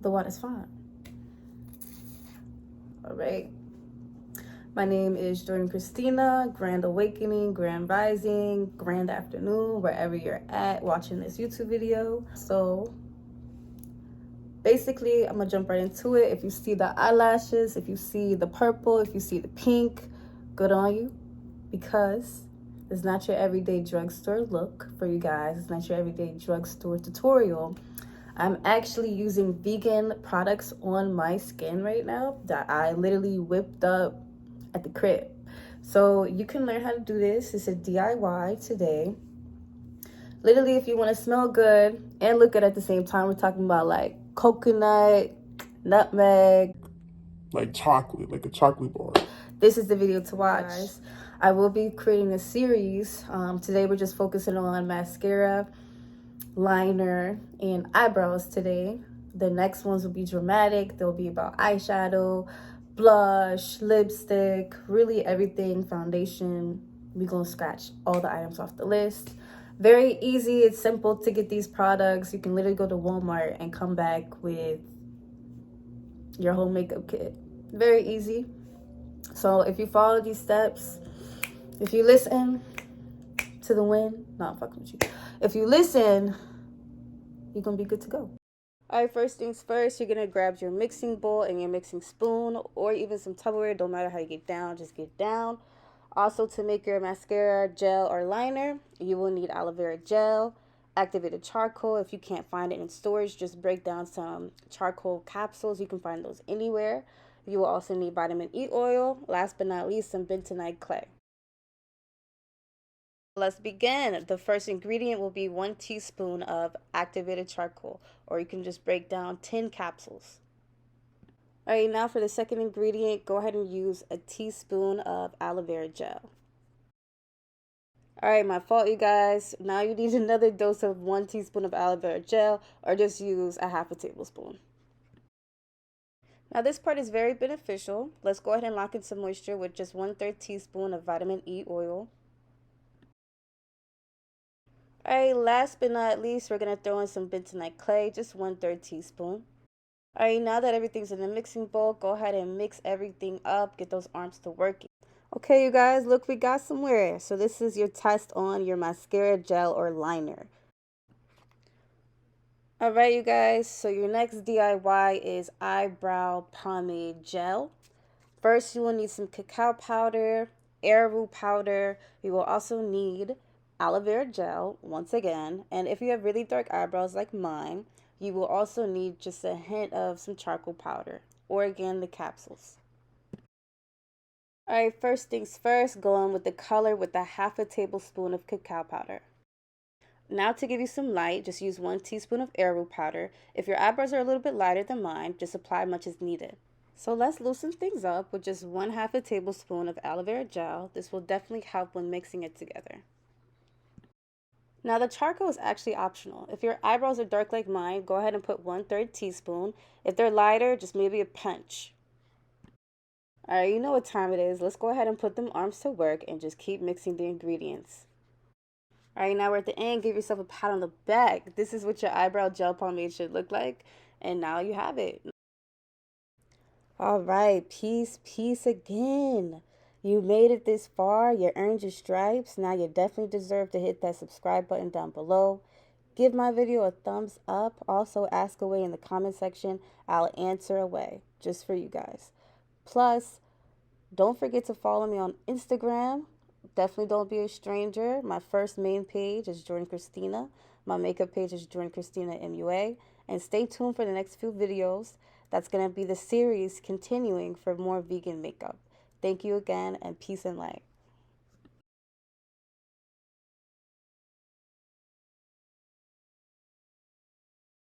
the water's fine. All right. My name is Jordan Christina. Grand Awakening, Grand Rising, Grand Afternoon, wherever you're at watching this YouTube video. So basically, I'm gonna jump right into it. If you see the eyelashes, if you see the purple, if you see the pink, good on you, because it's not your everyday drugstore look for you guys. It's not your everyday drugstore tutorial. I'm actually using vegan products on my skin right now that I literally whipped up at the crib. So you can learn how to do this. It's a DIY today. Literally, if you want to smell good and look good at the same time, we're talking about like coconut, nutmeg, like chocolate, like a chocolate bar. This is the video to watch. I will be creating a series. Today we're just focusing on mascara, liner, and eyebrows today. The next ones will be dramatic. They'll be about eyeshadow, blush, lipstick, really everything, foundation. We're gonna scratch all the items off the list. Very easy, it's simple to get these products. You can literally go to Walmart and come back with your whole makeup kit. Very easy. So if you follow these steps, if you listen to the wind, no, I'm fucking with you. If you listen, you're gonna be good to go. All right, first things first, you're gonna grab your mixing bowl and your mixing spoon, or even some Tupperware. Don't matter how you get down, just get down. Also, to make your mascara, gel, or liner, you will need aloe vera gel, activated charcoal. If you can't find it in storage, just break down some charcoal capsules. You can find those anywhere. You will also need vitamin E oil. Last but not least, some bentonite clay. Let's begin. The first ingredient will be 1 teaspoon of activated charcoal, or you can just break down 10 capsules. All right, now for the second ingredient, go ahead and use a teaspoon of aloe vera gel. All right, my fault, you guys. Now you need another dose of 1 teaspoon of aloe vera gel, or just use a half a tablespoon. Now this part is very beneficial. Let's go ahead and lock in some moisture with just 1/3 teaspoon of vitamin E oil. All right, last but not least, we're gonna throw in some bentonite clay, just 1/3 teaspoon. All right, now that everything's in the mixing bowl, go ahead and mix everything up. Get those arms to working. Okay, you guys, look, we got somewhere. So this is your test on your mascara, gel, or liner. All right, you guys, so your next DIY is eyebrow pomade gel. First, you will need some cacao powder, arrowroot powder. You will also need aloe vera gel, once again. And if you have really dark eyebrows like mine, you will also need just a hint of some charcoal powder, or again, the capsules. All right, first things first, go in with the color with a half a tablespoon of cacao powder. Now to give you some light, just use 1 teaspoon of arrowroot powder. If your eyebrows are a little bit lighter than mine, just apply much as needed. So let's loosen things up with just 1/2 tablespoon of aloe vera gel. This will definitely help when mixing it together. Now the charcoal is actually optional. If your eyebrows are dark like mine, go ahead and put 1/3 teaspoon. If they're lighter, just maybe a pinch. All right, you know what time it is. Let's go ahead and put them arms to work and just keep mixing the ingredients. All right, now we're at the end. Give yourself a pat on the back. This is what your eyebrow gel pomade should look like. And now you have it. All right, peace again. You made it this far. You earned your stripes. Now you definitely deserve to hit that subscribe button down below. Give my video a thumbs up. Also, ask away in the comment section. I'll answer away just for you guys. Plus, don't forget to follow me on Instagram. Definitely don't be a stranger. My first main page is Jordan Christina. My makeup page is Jordan Christina MUA. And stay tuned for the next few videos. That's going to be the series continuing for more vegan makeup. Thank you again, and peace and light.